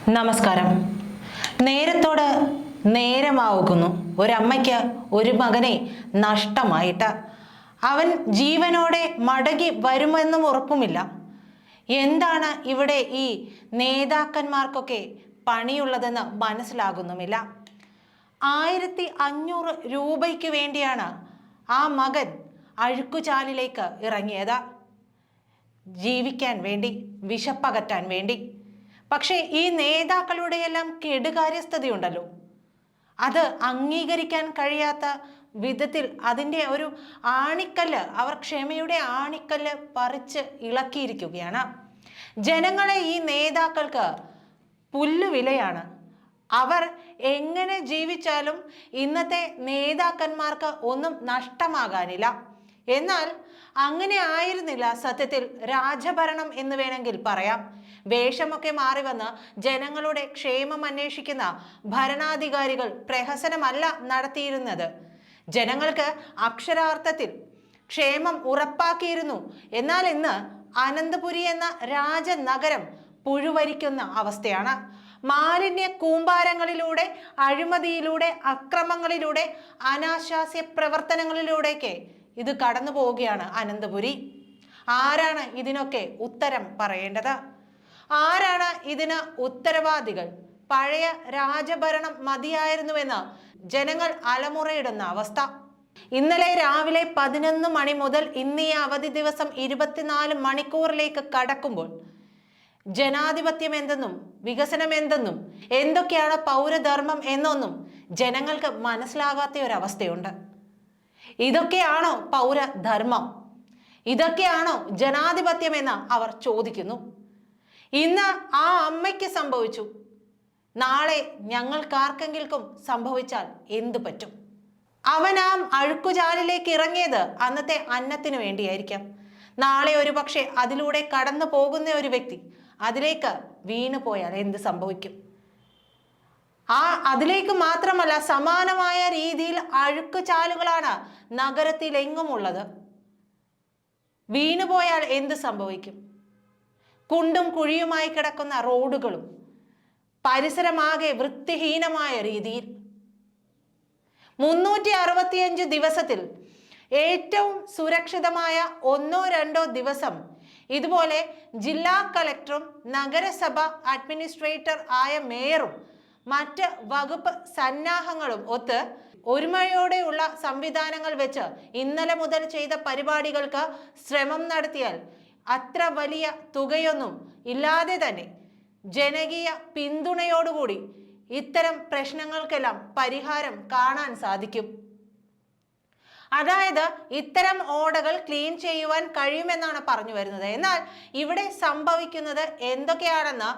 നമസ്കാരം. നേരത്തോട് നേരമാവുന്നു. ഒരമ്മയ്ക്ക് ഒരു മകനെ നഷ്ടമായിട്ട് അവൻ ജീവനോടെ മടങ്ങി വരുമെന്നും ഉറപ്പുമില്ല. എന്താണ് ഇവിടെ ഈ നേതാക്കന്മാർക്കൊക്കെ പണിയുള്ളതെന്ന് മനസ്സിലാകുന്നുമില്ല. 1500 രൂപയ്ക്ക് വേണ്ടിയാണ് ആ മകൻ അഴുക്കുചാലിലേക്ക് ഇറങ്ങിയത്, ജീവിക്കാൻ വേണ്ടി, വിശപ്പകറ്റാൻ വേണ്ടി. പക്ഷേ ഈ നേതാക്കളുടെയെല്ലാം കെടുകാര്യസ്ഥതയുണ്ടല്ലോ, അത് അംഗീകരിക്കാൻ കഴിയാത്ത വിധത്തിൽ അതിൻ്റെ ഒരു ആണിക്കല്ല്, അവർ ക്ഷമയുടെ ആണിക്കല്ല് പറിച്ച് ഇളക്കിയിരിക്കുകയാണ്. ജനങ്ങളെ ഈ നേതാക്കൾക്ക് പുല്ലുവിലയാണ്. അവർ എങ്ങനെ ജീവിച്ചാലും ഇന്നത്തെ നേതാക്കന്മാർക്ക് ഒന്നും നഷ്ടമാകാനില്ല. എന്നാൽ അങ്ങനെ ആയിരുന്നില്ല സത്യത്തിൽ രാജഭരണം എന്ന് വേണമെങ്കിൽ പറയാം. വേഷമൊക്കെ മാറി വന്ന് ജനങ്ങളുടെ ക്ഷേമം അന്വേഷിക്കുന്ന ഭരണാധികാരികൾ പ്രഹസനമല്ല നടത്തിയിരുന്നത്, ജനങ്ങൾക്ക് അക്ഷരാർത്ഥത്തിൽ ക്ഷേമം ഉറപ്പാക്കിയിരുന്നു. എന്നാൽ ഇന്ന് അനന്തപുരി എന്ന രാജനഗരം പുഴുവരിക്കുന്ന അവസ്ഥയാണ്. മാലിന്യ കൂമ്പാരങ്ങളിലൂടെ, അഴിമതിയിലൂടെ, അക്രമങ്ങളിലൂടെ, അനാശാസ്യ പ്രവർത്തനങ്ങളിലൂടെയൊക്കെ ഇത് കടന്നു പോവുകയാണ് അനന്തപുരി. ആരാണ് ഇതിനൊക്കെ ഉത്തരം പറയേണ്ടത്? ആരാണ് ഇതിന് ഉത്തരവാദികൾ? പഴയ രാജഭരണം മതിയായിരുന്നുവെന്ന് ജനങ്ങൾ അലമുറയിടുന്ന അവസ്ഥ. ഇന്നലെ രാവിലെ 11 മണി മുതൽ ഇന്ന് ഈ അവധി ദിവസം 24 മണിക്കൂറിലേക്ക് കടക്കുമ്പോൾ ജനാധിപത്യം എന്തെന്നും വികസനം എന്തെന്നും എന്തൊക്കെയാണ് പൗരധർമ്മം എന്നൊന്നും ജനങ്ങൾക്ക് മനസ്സിലാകാത്ത ഒരവസ്ഥയുണ്ട്. ഇതൊക്കെയാണോ പൗരധർമ്മം? ഇതൊക്കെയാണോ ജനാധിപത്യം എന്ന് അവർ ചോദിക്കുന്നു. ഇന്ന് ആ അമ്മയ്ക്ക് സംഭവിച്ചു, നാളെ ഞങ്ങൾക്കാർക്കെങ്കിലും സംഭവിച്ചാൽ എന്തു പറ്റും? അവനാം അഴുക്കുചാലിലേക്ക് ഇറങ്ങിയത് അന്നത്തെ അന്നത്തിന് വേണ്ടിയായിരിക്കാം. നാളെ ഒരു പക്ഷേ അതിലൂടെ കടന്നു പോകുന്ന ഒരു വ്യക്തി അതിലേക്ക് വീണു പോയാൽ എന്ത് സംഭവിക്കും? അതിലേക്ക് മാത്രമല്ല, സമാനമായ രീതിയിൽ അഴുക്കുചാലുകളാണ് നഗരത്തിലെങ്ങുമുള്ളത്. വീണുപോയാൽ എന്ത് സംഭവിക്കും? കുണ്ടും കുഴിയുമായി കിടക്കുന്ന റോഡുകളും പരിസരമാകെ വൃത്തിഹീനമായ രീതിയിൽ 365 ദിവസത്തിൽ ഏറ്റവും സുരക്ഷിതമായ 1-2 ദിവസം ഇതുപോലെ ജില്ലാ കളക്ടറും നഗരസഭ അഡ്മിനിസ്ട്രേറ്റർ ആയ മേയറും മറ്റ് വകുപ്പ് സന്നാഹങ്ങളും ഒത്ത് ഒരുമയോടെയുള്ള സംവിധാനങ്ങൾ വെച്ച് ഇന്നലെ മുതൽ ചെയ്ത പരിപാടികൾക്ക് ശ്രമം നടത്തിയാൽ അത്ര വലിയ തുകയൊന്നും ഇല്ലാതെ തന്നെ ജനകീയ പിന്തുണയോടുകൂടി ഇത്തരം പ്രശ്നങ്ങൾക്കെല്ലാം പരിഹാരം കാണാൻ സാധിക്കും. അതായത് ഇത്തരം ഓടകൾ ക്ലീൻ ചെയ്യുവാൻ കഴിയുമെന്നാണ് പറഞ്ഞു വരുന്നത്. എന്നാൽ ഇവിടെ സംഭവിക്കുന്നത് എന്തൊക്കെയാണെന്ന്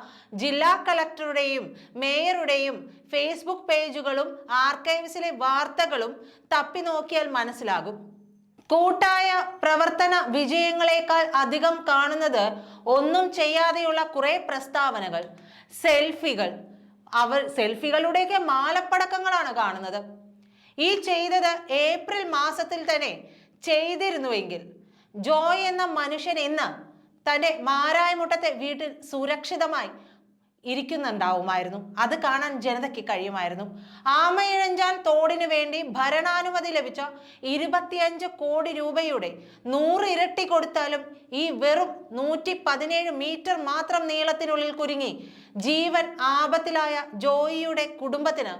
ജില്ലാ കളക്ടറുടെയും മേയറുടെയും ഫേസ്ബുക്ക് പേജുകളും ആർക്കൈവ്സിലെ വാർത്തകളും തപ്പി നോക്കിയാൽ മനസ്സിലാകും. കൂട്ടായ പ്രവർത്തന വിജയങ്ങളെക്കാൾ അധികം കാണുന്നത് ഒന്നും ചെയ്യാതെയുള്ള കുറെ പ്രസ്താവനകൾ, സെൽഫികൾ. സെൽഫികളുടെയൊക്കെ മാലപ്പടക്കങ്ങളാണ് കാണുന്നത്. ഈ ചെയ്തത് ഏപ്രിൽ മാസത്തിൽ തന്നെ ചെയ്തിരുന്നുവെങ്കിൽ ജോയ് എന്ന മനുഷ്യൻ ഇന്ന് തൻ്റെ മാരായമുട്ടത്തെ വീട്ടിൽ സുരക്ഷിതമായി ഇരിക്കുന്നുണ്ടാവുമായിരുന്നു. അത് കാണാൻ ജനതയ്ക്ക് കഴിയുമായിരുന്നു. ആമയിഴഞ്ചാൽ തോടിനു വേണ്ടി ഭരണാനുമതി ലഭിച്ച 25 കോടി രൂപയുടെ 100 ഇരട്ടി കൊടുത്താലും ഈ വെറും 117 മീറ്റർ മാത്രം നീളത്തിനുള്ളിൽ കുരുങ്ങി ജീവൻ ആപത്തിലായ ജോയിയുടെ കുടുംബത്തിന്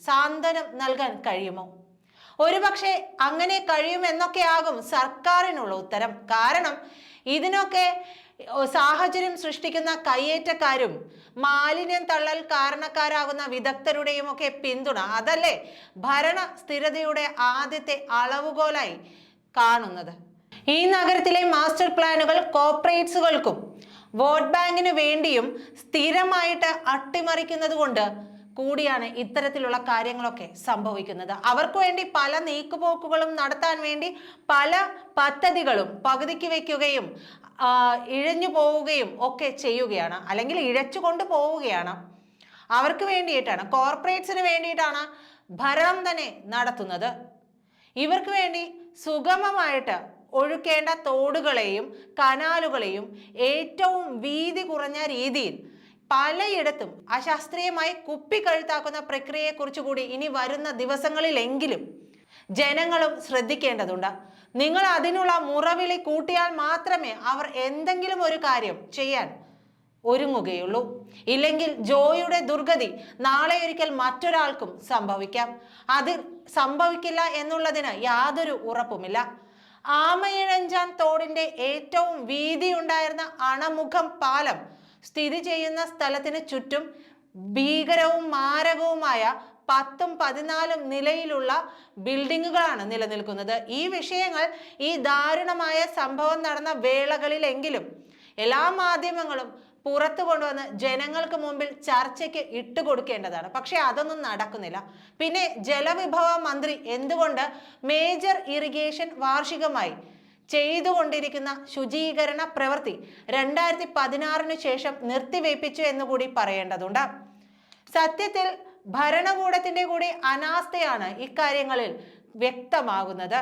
സാന്ത്വനം നൽകാൻ കഴിയുമോ? ഒരുപക്ഷെ അങ്ങനെ കഴിയുമെന്നൊക്കെയാകും സർക്കാരിനുള്ള ഉത്തരം. കാരണം ഇതിനൊക്കെ സാഹചര്യം സൃഷ്ടിക്കുന്ന കയ്യേറ്റക്കാരും മാലിന്യം തള്ളൽ കാരണക്കാരാകുന്ന വിദഗ്ധരുടെയും ഒക്കെ പിന്തുണ, അതല്ലേ ഭരണ സ്ഥിരതയുടെ ആദ്യത്തെ അളവുകോലായി കാണുന്നത്. ഈ നഗരത്തിലെ മാസ്റ്റർ പ്ലാനുകൾ കോർപ്പറേറ്റ്സുകൾക്കും വോട്ട് ബാങ്കിന് വേണ്ടിയും സ്ഥിരമായിട്ട് അട്ടിമറിക്കുന്നത് കൊണ്ട് കൂടിയാണ് ഇത്തരത്തിലുള്ള കാര്യങ്ങളൊക്കെ സംഭവിക്കുന്നത്. അവർക്ക് വേണ്ടി പല നീക്കുപോക്കുകളും നടത്താൻ വേണ്ടി പല പദ്ധതികളും പകുതിക്ക് വെക്കുകയും ഇഴഞ്ഞു പോവുകയും ഒക്കെ ചെയ്യുകയാണ്, അല്ലെങ്കിൽ ഇഴച്ചു കൊണ്ട് പോവുകയാണ്. അവർക്ക് വേണ്ടിയിട്ടാണ്, കോർപ്പറേറ്റ്സിന് വേണ്ടിയിട്ടാണ് ഭരണം തന്നെ നടത്തുന്നത്. ഇവർക്ക് വേണ്ടി സുഗമമായിട്ട് ഒഴുക്കേണ്ട തോടുകളെയും കനാലുകളെയും ഏറ്റവും വീതി കുറഞ്ഞ രീതിയിൽ പലയിടത്തും അശാസ്ത്രീയമായി കുപ്പിക്കഴുത്താക്കുന്ന പ്രക്രിയയെക്കുറിച്ച് കൂടി ഇനി വരുന്ന ദിവസങ്ങളിലെങ്കിലും ജനങ്ങളും ശ്രദ്ധിക്കേണ്ടതുണ്ട്. നിങ്ങൾ അതിനുള്ള മുറവിളി കൂട്ടിയാൽ മാത്രമേ അവർ എന്തെങ്കിലും ഒരു കാര്യം ചെയ്യാൻ ഒരുങ്ങുകയുള്ളൂ. ഇല്ലെങ്കിൽ ജോയിയുടെ ദുർഗതി നാളെ ഒരിക്കൽ മറ്റൊരാൾക്കും സംഭവിക്കാം. അത് സംഭവിക്കില്ല എന്നുള്ളതിന് യാതൊരു ഉറപ്പുമില്ല. ആമയിഴഞ്ചാൻ തോടിന്റെ ഏറ്റവും വീതിയുണ്ടായിരുന്ന അണമുഖം പാലം സ്ഥിതി ചെയ്യുന്ന സ്ഥലത്തിന് ചുറ്റും ഭീകരവും മാരകവുമായ 10ഉം 14ഉം നിലയിലുള്ള ബിൽഡിങ്ങുകളാണ് നിലനിൽക്കുന്നത്. ഈ വിഷയങ്ങൾ, ഈ ദാരുണമായ സംഭവം നടന്ന വേളകളിലെങ്കിലും എല്ലാ മാധ്യമങ്ങളും പുറത്തു കൊണ്ടുവന്ന് ജനങ്ങൾക്ക് മുമ്പിൽ ചർച്ചയ്ക്ക് ഇട്ടുകൊടുക്കേണ്ടതാണ്. പക്ഷെ അതൊന്നും നടക്കുന്നില്ല. പിന്നെ ജലവിഭവ മന്ത്രി എന്തുകൊണ്ട് മേജർ ഇറിഗേഷൻ വാർഷികമായി ചെയ്തുകൊണ്ടിരിക്കുന്ന ശുചീകരണ പ്രവൃത്തി 2016 ശേഷം നിർത്തിവെപ്പിച്ചു എന്നുകൂടി പറയേണ്ടതുണ്ട്. സത്യത്തിൽ ഭരണകൂടത്തിന്റെ കൂടി അനാസ്ഥയാണ് ഇക്കാര്യങ്ങളിൽ വ്യക്തമാകുന്നത്.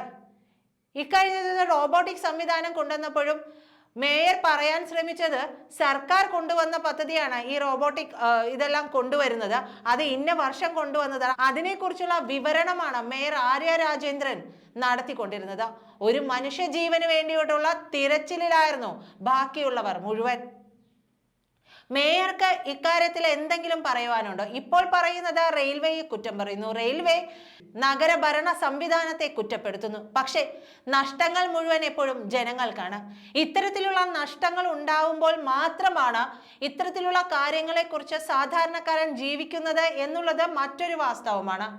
ഇക്കഴിഞ്ഞ റോബോട്ടിക് സംവിധാനം കൊണ്ടുവന്നപ്പോഴും മേയർ പറയാൻ ശ്രമിച്ചത് സർക്കാർ കൊണ്ടുവന്ന പദ്ധതിയാണ് ഈ റോബോട്ടിക് ഇതെല്ലാം കൊണ്ടുവരുന്നത്, അത് ഇന്ന വർഷം കൊണ്ടുവന്നതാണ്. അതിനെക്കുറിച്ചുള്ള വിവരണമാണ് മേയർ ആര്യ രാജേന്ദ്രൻ നടത്തിക്കൊണ്ടിരുന്നത്. ഒരു മനുഷ്യജീവന് വേണ്ടിയിട്ടുള്ള തിരച്ചിലിലായിരുന്നു ബാക്കിയുള്ളവർ മുഴുവൻ. മേയർക്ക് ഇക്കാര്യത്തിൽ എന്തെങ്കിലും പറയുവാനുണ്ടോ? ഇപ്പോൾ പറയുന്നത് റെയിൽവേയെ കുറ്റം പറയുന്നു, റെയിൽവേ നഗരഭരണ സംവിധാനത്തെ കുറ്റപ്പെടുത്തുന്നു. പക്ഷേ നഷ്ടങ്ങൾ മുഴുവൻ എപ്പോഴും ജനങ്ങൾക്കാണ്. ഇത്തരത്തിലുള്ള നഷ്ടങ്ങൾ ഉണ്ടാവുമ്പോൾ മാത്രമാണ് ഇത്തരത്തിലുള്ള കാര്യങ്ങളെക്കുറിച്ച് സാധാരണക്കാരൻ ജീവിക്കുന്നത് എന്നുള്ളത് മറ്റൊരു വാസ്തവമാണ്.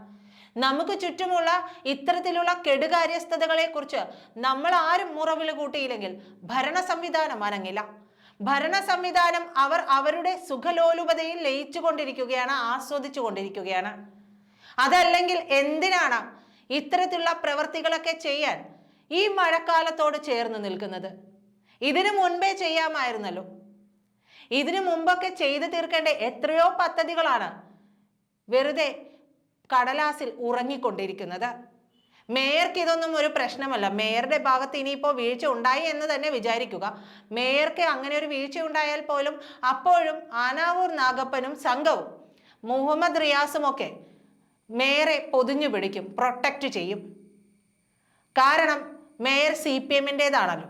നമുക്ക് ചുറ്റുമുള്ള ഇത്തരത്തിലുള്ള കെടുകാര്യസ്ഥതകളെ കുറിച്ച് നമ്മൾ ആരും മുറവിളി കൂട്ടിയില്ലെങ്കിൽ ഭരണ സംവിധാനം അനങ്ങില്ല. ഭരണ സംവിധാനം അവർ അവരുടെ സുഖലോലുപതയിൽ ലയിച്ചു കൊണ്ടിരിക്കുകയാണ്, ആസ്വദിച്ചു കൊണ്ടിരിക്കുകയാണ്. അതല്ലെങ്കിൽ എന്തിനാണ് ഇത്തരത്തിലുള്ള പ്രവൃത്തികളൊക്കെ ചെയ്യാൻ ഈ മഴക്കാലത്തോട് ചേർന്ന് നിൽക്കുന്നത്? ഇതിനു മുൻപേ ചെയ്യാമായിരുന്നല്ലോ. ഇതിനു മുമ്പൊക്കെ ചെയ്തു തീർക്കേണ്ട എത്രയോ പദ്ധതികളാണ് വെറുതെ കടലാസിൽ ഉറങ്ങിക്കൊണ്ടിരിക്കുന്നത്. മേയർക്ക് ഇതൊന്നും ഒരു പ്രശ്നമല്ല. മേയറുടെ ഭാഗത്ത് ഇനിയിപ്പോൾ വീഴ്ച ഉണ്ടായി എന്ന് തന്നെ വിചാരിക്കുക. മേയർക്ക് അങ്ങനെ ഒരു വീഴ്ച ഉണ്ടായാൽ പോലും അപ്പോഴും ആനാവൂർ നാഗപ്പനും സംഘവും മുഹമ്മദ് റിയാസും ഒക്കെ മേയറെ പൊതിഞ്ഞു പിടിക്കും, പ്രൊട്ടക്റ്റ് ചെയ്യും. കാരണം മേയർ CPM-ൻ്റെതാണല്ലോ.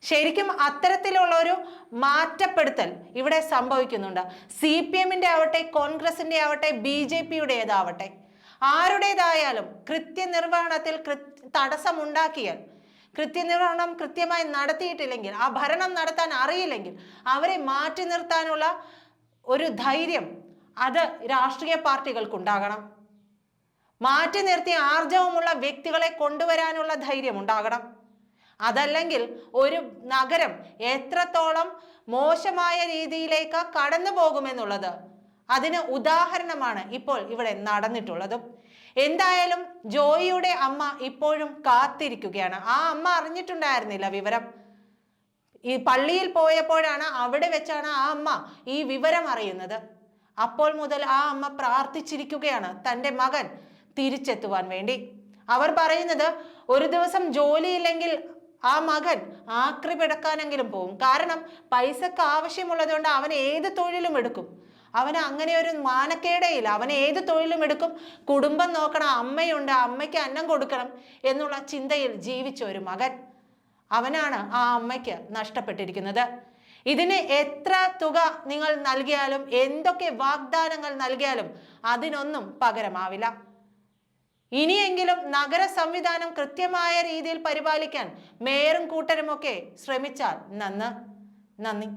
ശരിക്കും അത്തരത്തിലുള്ള ഒരു മാറ്റപ്പെടുത്തൽ ഇവിടെ സംഭവിക്കുന്നുണ്ട്. CPM-ൻ്റെ ആവട്ടെ, കോൺഗ്രസിന്റെ ആവട്ടെ, BJP-യുടേതാവട്ടെ, ആരുടേതായാലും കൃത്യനിർവഹണത്തിൽ തടസ്സമുണ്ടാക്കിയാൽ, കൃത്യനിർവഹണം കൃത്യമായി നടത്തിയിട്ടില്ലെങ്കിൽ, ആ ഭരണം നടത്താൻ അറിയില്ലെങ്കിൽ അവരെ മാറ്റി നിർത്താനുള്ള ഒരു ധൈര്യം അത് രാഷ്ട്രീയ പാർട്ടികൾക്കുണ്ടാകണം. മാറ്റി നിർത്തി ആർജവമുള്ള വ്യക്തികളെ കൊണ്ടുവരാനുള്ള ധൈര്യം ഉണ്ടാകണം. അതല്ലെങ്കിൽ ഒരു നഗരം എത്രത്തോളം മോശമായ രീതിയിലേക്ക് കടന്നു പോകുമെന്നുള്ളത് അതിന് ഉദാഹരണമാണ് ഇപ്പോൾ ഇവിടെ നടന്നിട്ടുള്ളതും. എന്തായാലും ജോയിയുടെ അമ്മ ഇപ്പോഴും കാത്തിരിക്കുകയാണ്. ആ അമ്മ അറിഞ്ഞിട്ടുണ്ടായിരുന്നില്ല വിവരം. ഈ പള്ളിയിൽ പോയപ്പോഴാണ്, അവിടെ വെച്ചാണ് ആ അമ്മ ഈ വിവരം അറിയുന്നത്. അപ്പോൾ മുതൽ ആ അമ്മ പ്രാർത്ഥിച്ചിരിക്കുകയാണ് തൻ്റെ മകൻ തിരിച്ചെത്തുവാൻ വേണ്ടി. അവർ പറയുന്നത് ഒരു ദിവസം ജോലിയില്ലെങ്കിൽ ആ മകൻ ആക്രി പിടക്കാനെങ്കിലും പോകും. കാരണം പൈസക്ക് ആവശ്യമുള്ളത് കൊണ്ട് അവൻ ഏത് തൊഴിലും എടുക്കും. അവന് അങ്ങനെ ഒരു മാനക്കേടയില്ല. അവൻ ഏത് തൊഴിലും എടുക്കും. കുടുംബം നോക്കണം, അമ്മയുണ്ട്, അമ്മയ്ക്ക് അന്നം കൊടുക്കണം എന്നുള്ള ചിന്തയിൽ ജീവിച്ച ഒരു മകൻ. അവനാണ് ആ അമ്മയ്ക്ക് നഷ്ടപ്പെട്ടിരിക്കുന്നത്. ഇതിന് എത്ര തുക നിങ്ങൾ നൽകിയാലും, എന്തൊക്കെ വാഗ്ദാനങ്ങൾ നൽകിയാലും അതിനൊന്നും പകരമാവില്ല. ഇനിയെങ്കിലും നഗര സംവിധാനം കൃത്യമായ രീതിയിൽ പരിപാലിക്കാൻ മേയറും കൂട്ടരുമൊക്കെ ശ്രമിച്ചാൽ നന്ദി.